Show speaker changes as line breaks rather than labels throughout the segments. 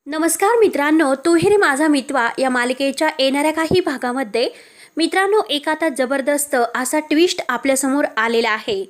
नमस्कार मित्रांनो, तू ही रे माझा मितवा या मालिकेच्या येणाऱ्या काही भागामध्ये मित्रांनो एक आता जबरदस्त असा ट्विस्ट आपल्यासमोर आलेला आहे।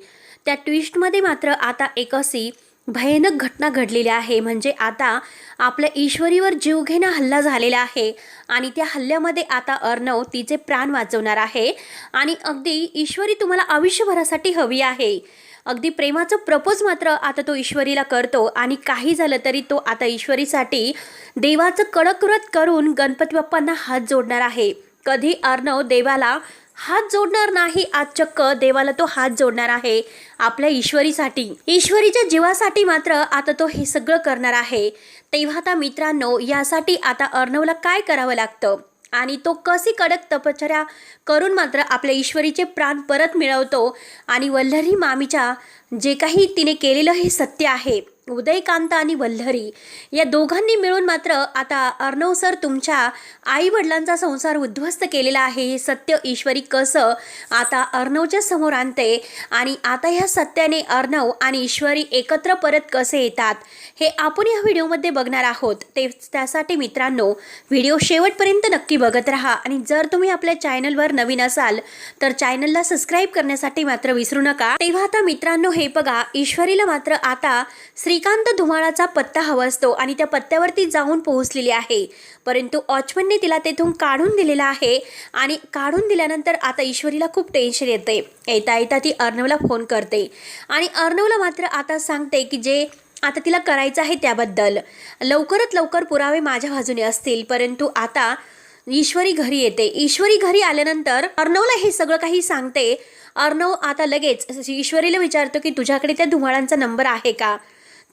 त्या ट्विस्टमध्ये मात्र आता एक अशी भयानक घटना घडलेली आहे। म्हणजे आता आपल्या ईश्वरीवर जीवघेणा हल्ला झालेला आहे आणि त्या हल्ल्यामध्ये आता अर्णव तिचे प्राण वाचवणार आहे आणि अगदी ईश्वरी तुम्हाला आयुष्यभरासाठी हवी आहे। अगदी प्रेमाचं प्रपोज मात्र आता तो ईश्वरीला करतो आणि काही झालं तरी तो आता ईश्वरीसाठी देवाचं कडक व्रत करून गणपती बाप्पांना हात जोडणार आहे। कधी अर्णव देवाला हात जोडणार नाही, आज चक्क देवाला तो हात जोडणार आहे आपल्या ईश्वरीसाठी, ईश्वरीच्या जीवासाठी मात्र आता तो हे सगळं करणार आहे। तेव्हा आता मित्रांनो यासाठी आता अर्णवला काय करावं लागतं आणि तो कशी कडक तपश्चर्या करून मात्र आपल्या ईश्वरीचे प्राण परत मिळवतो आणि वल्लरी मामीच्या जे काही तिने केलेलं हे सत्य आहे। उदयकांत आणि वल्लरी या दोघांनी मिळून मात्र आता अर्णव सर तुमच्या आई वडिलांचा संसार उद्ध्वस्त केलेला आहे हे सत्य ईश्वरी कसं आता अर्णवच्या समोर आणते आणि आता ह्या सत्याने अर्णव आणि ईश्वरी एकत्र परत कसे येतात हे आपण या व्हिडिओमध्ये बघणार आहोत। त्यासाठी मित्रांनो व्हिडिओ शेवटपर्यंत नक्की बघत राहा आणि जर तुम्ही आपल्या चॅनलवर नवीन असाल तर चॅनलला सबस्क्राईब करण्यासाठी मात्र विसरू नका। तेव्हा आता मित्रांनो हे बघा, ईश्वरीला मात्र आता श्रीकांत धुमाळाचा पत्ता हवा असतो आणि त्या पत्त्यावरती जाऊन पोहोचलेली आहे, परंतु वॉचमनने तिला तेथून काढून दिलेला आहे आणि काढून दिल्यानंतर आता ईश्वरीला खूप टेन्शन येते। येता येता ती अर्णवला फोन करते आणि अर्णवला मात्र आता सांगते की जे आता तिला करायचं आहे त्याबद्दल लवकरात लवकर पुरावे माझ्या बाजूने असतील। परंतु आता ईश्वरी घरी येते। ईश्वरी घरी आल्यानंतर अर्णवला हे सगळं काही सांगते। अर्णव आता लगेच ईश्वरीला विचारतो की तुझ्याकडे त्या धुमाळांचा नंबर आहे का।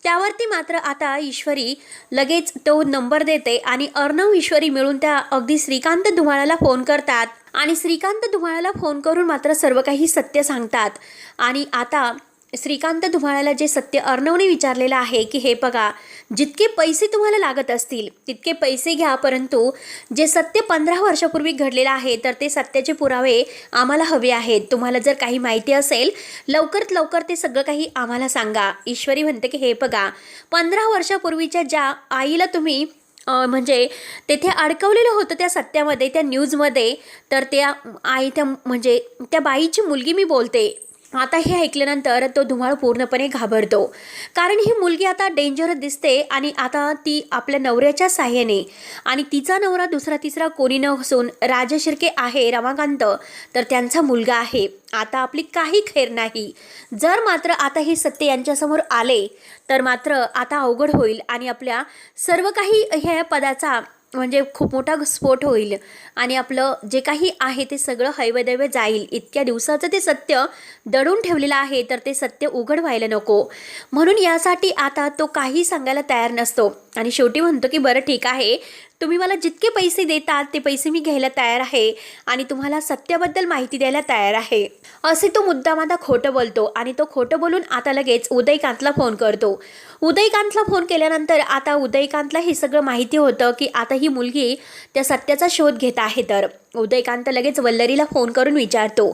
त्यावरती मात्र आता ईश्वरी लगेच तो नंबर देते आणि अर्णव ईश्वरी मिळून त्या अगदी श्रीकांत धुमाळाला फोन करतात आणि श्रीकांत धुमाळाला फोन करून मात्र सर्व काही सत्य सांगतात। आणि आता श्रीकांत धुमाळाला जे सत्य अर्णवने विचारलेलं आहे की हे बघा, जितके पैसे तुम्हाला लागत असतील तितके पैसे घ्या, परंतु जे सत्य 15 वर्षापूर्वी घडलेलं आहे तर ते सत्याचे पुरावे आम्हाला हवे आहेत। तुम्हाला जर काही माहिती असेल लवकरात लवकर ते सगळं काही आम्हाला सांगा। ईश्वरी म्हणते की हे बघा, 15 वर्षापूर्वीच्या ज्या आईला तुम्ही म्हणजे तेथे अडकवलेलं होतं त्या सत्यामध्ये, त्या न्यूजमध्ये, तर त्या आई त्या म्हणजे त्या बाईची मुलगी मी बोलते। आता हे ऐकल्यानंतर तो धुमाळ पूर्णपणे घाबरतो, कारण ही मुलगी आता डेंजरस दिसते आणि आता ती आपल्या नवऱ्याच्या साह्याने आणि तिचा नवरा दुसरा तिसरा कोणी नसून राजा शिर्के आहे, रमाकांत, तर त्यांचा मुलगा आहे। आता आपली काही खैर नाही। जर मात्र आता हे सत्य यांच्यासमोर आले तर मात्र आता अवघड होईल आणि आपल्या सर्व काही ह्या पदाचा म्हणजे खूप मोठा स्फोट होईल आणि आपलं जे काही आहे ते सगळं हैवदैव जाईल। इतक्या दिवसाचं ते सत्य दडून ठेवलेलं आहे तर ते सत्य उघड व्हायला नको, म्हणून यासाठी आता तो काही सांगायला तयार नसतो आणि शेवटी म्हणतो की बरं ठीक आहे, तुम्ही मला जितके पैसे देतात ते पैसे मी घ्यायला तयार आहे आणि तुम्हाला सत्याबद्दल माहिती द्यायला तयार आहे, असे तो मुद्दाम आता खोटं बोलतो। आणि तो खोटं बोलून आता लगेच उदयकांतला फोन करतो। उदयकांतला फोन केल्यानंतर आता उदयकांतला हे सगळं माहिती होतं की आता ही मुलगी त्या सत्याचा शोध घेत आहे। तर उदयकांत लगेच वल्लरीला फोन करून विचारतो।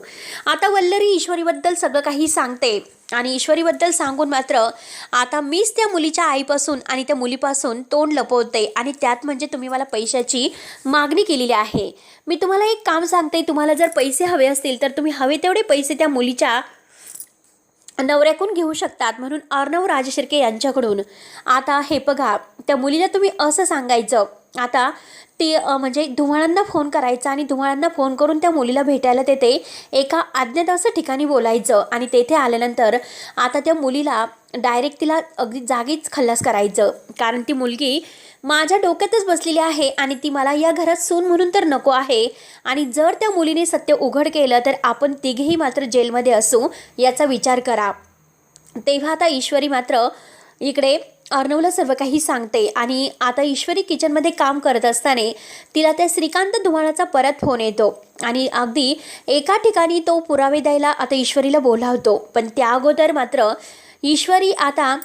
आता वल्लरी ईश्वरीबद्दल सगळं काही सांगते आणि ईश्वरीबद्दल सांगून मात्र आता मीच त्या मुलीच्या आईपासून आणि त्या मुलीपासून तोंड लपवते आणि त्यात म्हणजे तुम्ही मला पैशाची मागणी केलेली आहे। मी तुम्हाला एक काम सांगते, तुम्हाला जर पैसे हवे असतील तर तुम्ही हवे तेवढे पैसे त्या मुलीच्या नवऱ्याकडून घेऊ शकतात, म्हणून अर्णव राजशिर्के यांच्याकडून। आता हे बघा, त्या मुलीला तुम्ही असं सांगायचं, आता ती म्हणजे धुमाळांना फोन करायचा आणि धुमाळांना फोन करून त्या मुलीला भेटायला तेथे एका अज्ञात असं ठिकाणी बोलायचं आणि तेथे आल्यानंतर आता त्या मुलीला डायरेक्ट तिला अगदी जागीच खल्लास करायचं, कारण ती मुलगी माझ्या डोक्यातच बसलेली आहे आणि ती मला या घरात सून म्हणून तर नको आहे आणि जर त्या मुलीने सत्य उघड केलं तर आपण तिघेही मात्र जेलमध्ये असू, याचा विचार करा। तेव्हा आता ईश्वरी मात्र इकडे अर्णवला सर्व काही सांगते आणि आता ईश्वरी किचनमध्ये काम करत असताना तिला त्या श्रीकांत धुमाळाचा परत फोन येतो आणि अगदी एका ठिकाणी तो पुरावे द्यायला आता ईश्वरीला बोलावतो। पण त्या अगोदर मात्र ईश्वरी आता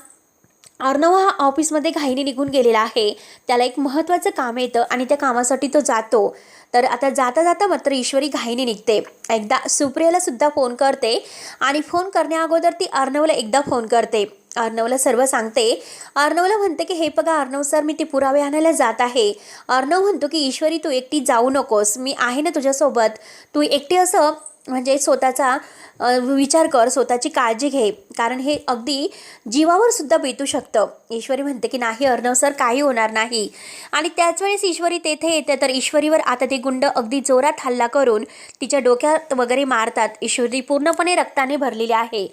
अर्णव हा ऑफिसमध्ये घाईने निघून गेलेला आहे, त्याला एक महत्त्वाचं काम येतं आणि त्या कामासाठी तो जातो। तर आता जाता जाता मात्र ईश्वरी घाईने निघते। एकदा सुप्रियाला सुद्धा फोन करते आणि फोन करण्या अगोदर ती अर्णवला एकदा फोन करते अर्णवला सर्व सांगते. अर्णवला म्हणते की हे बघा अर्णव सर, मी ते पुरावे आणायला जात आहे. अर्णव म्हणतो की ईश्वरी तू एकटी जाऊ नकोस, मी आहे ना तुझ्यासोबत. तू एकटी असं म्हणजे स्वतःचा विचार कर, स्वतःची काळजी घे, कारण हे अगदी जीवावर सुद्धा बेतू शकतं. ईश्वरी म्हणते की नाही अर्णव सर, काही होणार नाही. आणि त्याच वेळेस ईश्वरी तेथे येते तर ईश्वरीवर आता ते गुंड अगदी जोरात हल्ला करून तिच्या डोक्यात वगैरे मारतात. ईश्वरी पूर्णपणे रक्ताने भरलेली आहे.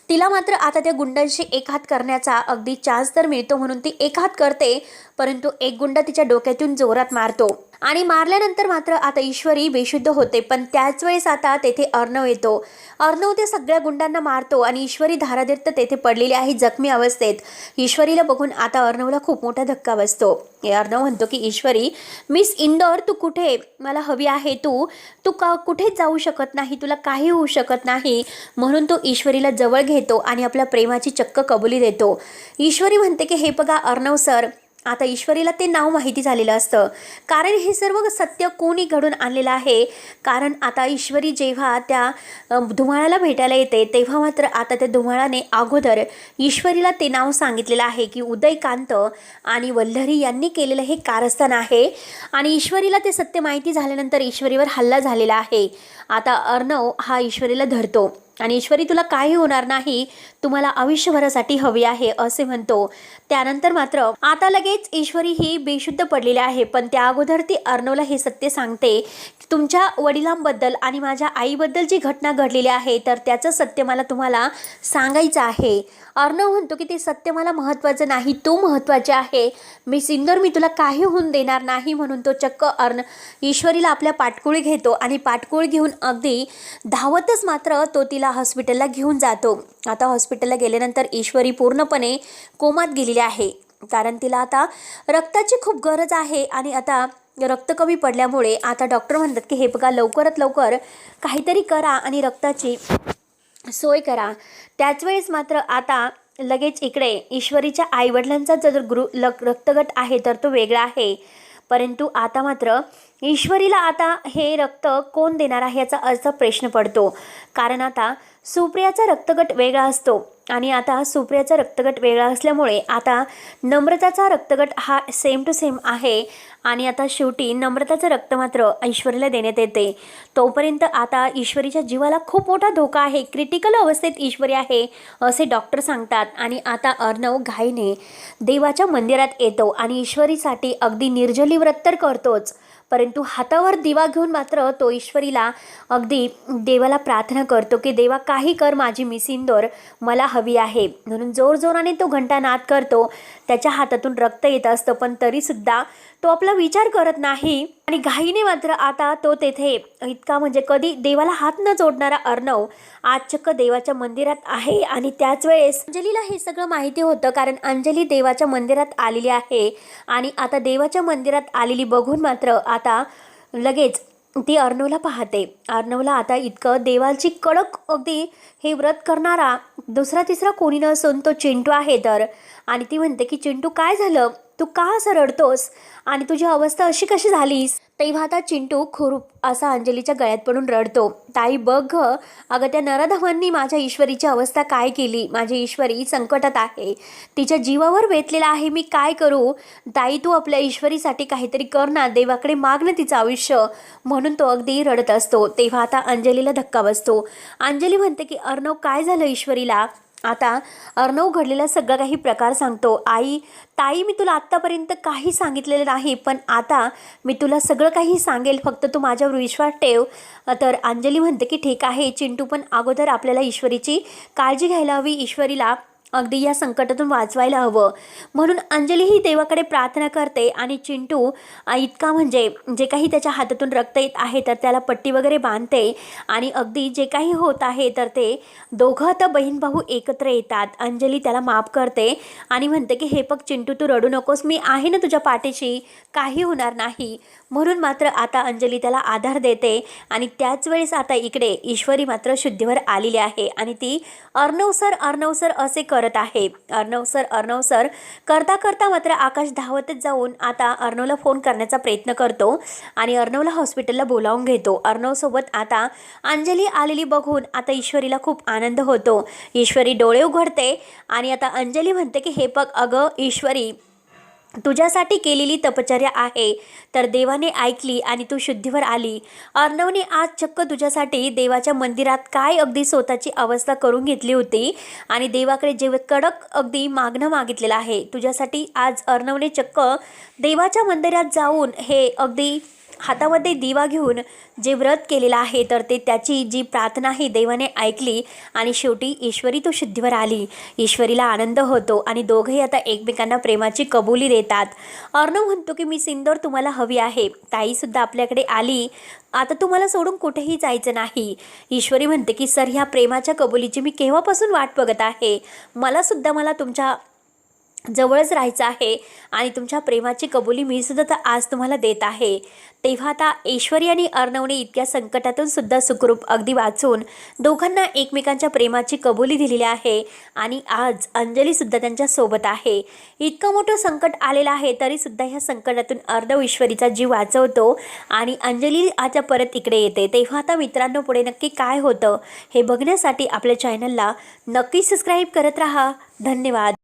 तिला मात्र आता त्या गुंडांशी एक हात करण्याचा अगदी चान्स तर मिळतो म्हणून ती एक हात करते, परंतु एक गुंड तिच्या डोक्यातून जोरात मारतो आणि मारल्यानंतर मात्र आता ईश्वरी बेशुद्ध होते. पण त्याच वेळेस आता तेथे अर्णव येतो. अर्णव त्या सगळ्या गुंडांना मारतो आणि ईश्वरी धारातीर्थ तेथे पडलेली आहे जखमी अवस्थेत. ईश्वरीला बघून आता अर्णवला खूप मोठा धक्का बसतो. अर्णव म्हणतो की ईश्वरी, मिस इंदौर तू कुठे, मला हवी आहे. तू कुठेच जाऊ शकत नाही, तुला काही होऊ शकत नाही. म्हणून तो ईश्वरीला जवळ घेतो आणि आपल्या प्रेमाची चक्क कबुली देतो. ईश्वरी म्हणते की हे बघा अर्णव सर, आता ईश्वरीला ते नाव माहिती झालेलं असतं, कारण हे सर्व सत्य कोणी घडून आणलेलं आहे. कारण आता ईश्वरी जेव्हा त्या धुमाळाला भेटायला येते तेव्हा मात्र आता त्या धुमाळाने अगोदर ईश्वरीला ते नाव सांगितलेलं आहे की उदयकांत आणि वल्लरी यांनी केलेलं हे कारस्थान आहे. आणि ईश्वरीला ते सत्य माहिती झाल्यानंतर ईश्वरीवर हल्ला झालेला आहे. आता अर्णव हा ईश्वरीला धरतो आणि ईश्वरी तुला काही होणार नाही, तुम्हाला आयुष्यभरासाठी हवी आहे असे म्हणतो. त्यानंतर मात्र आता लगेच ईश्वरी ही बेशुद्ध पडलेली आहे. पण त्या अगोदर ती अर्णवला हे सत्य सांगते, तुमच्या वडिलांबद्दल आणि माझ्या आईबद्दल जी घटना घडलेली आहे तर त्याचं सत्य मला तुम्हाला सांगायचं आहे. अर्णव म्हणतो की ते सत्य मला महत्त्वाचं नाही, तू महत्त्वाचे आहे. मिस इंदौर, मी तुला काही होऊन देणार नाही. म्हणून तो चक्क ईश्वरीला आपल्या पाठकुळी घेतो आणि पाठकुळ घेऊन अगदी धावतच मात्र तो तिला हॉस्पिटलला घेऊन जातो. आता हॉस्पिटलला गेल्यानंतर ईश्वरी पूर्णपणे कोमात गेलेली आहे, कारण तिला आता रक्ताची खूप गरज आहे. आणि आता रक्त कमी पडल्यामुळे आता डॉक्टर म्हणतात की हे बघा लवकरात लवकर काहीतरी करा आणि रक्ताची सोय करा. त्याच वेळेस मात्र आता लगेच इकडे ईश्वरीच्या आईवडिलांचा जो रक्तगट आहे तर तो वेगळा आहे. परंतु आता मात्र ईश्वरीला आता हे रक्त कोण देणार आहे याचा अर्थ प्रश्न पडतो, कारण आता सुप्रियाचा रक्तगट वेगळा असतो आणि आता सुप्रियाचा रक्तगट वेगळा असल्यामुळे आता नम्रताचा रक्तगट हा सेम टू सेम आहे. आणि आता शेवटी नम्रताचं रक्त मात्र ईश्वरीला देण्यात येते. तोपर्यंत आता ईश्वरीच्या जीवाला खूप मोठा धोका आहे, क्रिटिकल अवस्थेत ईश्वरी आहे असे डॉक्टर सांगतात. आणि आता अर्णव घाईने देवाच्या मंदिरात येतो आणि ईश्वरीसाठी अगदी निर्जली व्रत तर करतोच, परंतु हातावर दिवा घेऊन मात्र तो ईश्वरीला अगदी देवाला प्रार्थना करतो की देवा काही कर, माझी मिस इंदौर मला हवी आहे. म्हणून जोरजोराने तो घंटानाद करतो. त्याच्या हातातून रक्त येत असतं पण तरीसुद्धा तो आपला विचार करत नाही आणि घाईने मात्र आता तो तेथे इतका म्हणजे कधी देवाला हात न जोडणारा अर्णव आज चक्क देवाच्या मंदिरात आहे. आणि त्याच वेळेस अंजलीला हे सगळं माहिती होतं, कारण अंजली देवाच्या मंदिरात आलेली आहे. आणि आता देवाच्या मंदिरात आलेली बघून मात्र आता लगेच ती अर्णवला पाहते. अर्णवला आता इतकं देवाची कडक अगदी हे व्रत करणारा दुसरा तिसरा कोणी नसून तो चिंटू आहे तर. आणि ती म्हणते की चिंटू काय झालं, तू का असं रडतोस आणि तुझी अवस्था अशी कशी झालीस. तेव्हा आता चिंटू खूप असा अंजलीच्या गळ्यात पडून रडतो. ताई बघ अगं, त्या नराधमांनी माझ्या ईश्वरीची अवस्था काय केली, माझी ईश्वरी संकटात आहे, तिच्या जीवावर वेतलेला आहे, मी काय करू. ताई तू आपल्या ईश्वरीसाठी काहीतरी कर ना, देवाकडे माग ना तिचं आयुष्य. म्हणून तो अगदी रडत असतो. तेव्हा आता अंजलीला धक्का बसतो. अंजली म्हणते की अर्णव काय झालं ईश्वरीला. आता अर्णव घडलेला सगळा काही प्रकार सांगतो. ताई मी तुला आत्तापर्यंत काही सांगितलेलं नाही, पण आता मी तुला सगळं काही सांगेल, फक्त तू माझ्यावर विश्वास ठेव. तर अंजली म्हणते की ठीक आहे चिंटू, पण अगोदर आपल्याला ईश्वरीची काळजी घ्यायला हवी, ईश्वरीला अगदी या संकटातून वाचवायला हवं. म्हणून अंजली ही देवाकडे प्रार्थना करते आणि चिंटू इतका म्हणजे जे काही त्याच्या हातातून रक्त येत आहे तर त्याला पट्टी वगैरे बांधते. आणि अगदी जे काही होत आहे तर ते दोघं आता बहीण भाऊ एकत्र येतात. अंजली त्याला माफ करते आणि म्हणते की हे बघ चिंटू, तू रडू नकोस, मी आहे ना तुझ्या पाठीशी, काही होणार नाही. म्हणून मात्र आता अंजली त्याला आधार देते. आणि त्याच वेळेस आता इकडे ईश्वरी मात्र शुद्धीवर आलेली आहे आणि ती अर्णव सर असे करत करत आहे. अर्णव सर करता करता मात्र आकाश धावतच जाऊन आता अर्णवला फोन करण्याचा प्रयत्न करतो आणि अर्णवला हॉस्पिटलला बोलावून घेतो. अर्णवसोबत आता अंजली आलेली बघून आता ईश्वरीला खूप आनंद होतो. ईश्वरी डोळे उघडते आणि आता अंजली म्हणते की हे बघ अगं ईश्वरी, तुझ्यासाठी केलेली तपश्चर्या आहे तर देवाने ऐकली आणि तू शुद्धीवर आली. अर्णवने आज चक्क तुझ्यासाठी देवाच्या मंदिरात काय अगदी स्वतःची अवस्था करून घेतली होती आणि देवाकडे जे कडक अगदी मागणं मागितलेलं आहे तुझ्यासाठी. आज अर्णवने चक्क देवाच्या मंदिरात जाऊन हे अगदी हातामध्ये दिवा घेऊन जे व्रत केलेलं आहे तर ते त्याची जी प्रार्थना आहे देवाने ऐकली आणि शेवटी ईश्वरी तू शुद्धीवर आली. ईश्वरीला आनंद होतो आणि दोघंही आता एकमेकांना प्रेमाची कबुली देतात. अर्णव म्हणतो की मी सिंदूर तुम्हाला हवी आहे, ताईसुद्धा आपल्याकडे आली, आता तुम्हाला सोडून कुठेही जायचं नाही. ईश्वरी म्हणते की सर ह्या प्रेमाच्या कबुलीची मी केव्हापासून वाट बघत आहे, मला तुमच्या जवळच राहायचं आहे आणि तुमच्या प्रेमाची कबुली मी सुद्धा तर आज तुम्हाला देत आहे. तेव्हा आता ईश्वरी आणि अर्णवने इतक्या संकटातून सुद्धा सुखरूप अगदी वाचून दोघांना एकमेकांच्या प्रेमाची कबुली दिलेली आहे आणि आज अंजलीसुद्धा त्यांच्यासोबत आहे. इतकं मोठं संकट आलेलं आहे तरीसुद्धा ह्या संकटातून अर्णव ईश्वरीचा जीव वाचवतो आणि अंजली आता परत इकडे येते. तेव्हा आता मित्रांनो पुढे नक्की काय होतं हे बघण्यासाठी आपल्या चॅनलला नक्की सबस्क्राईब करत राहा. धन्यवाद.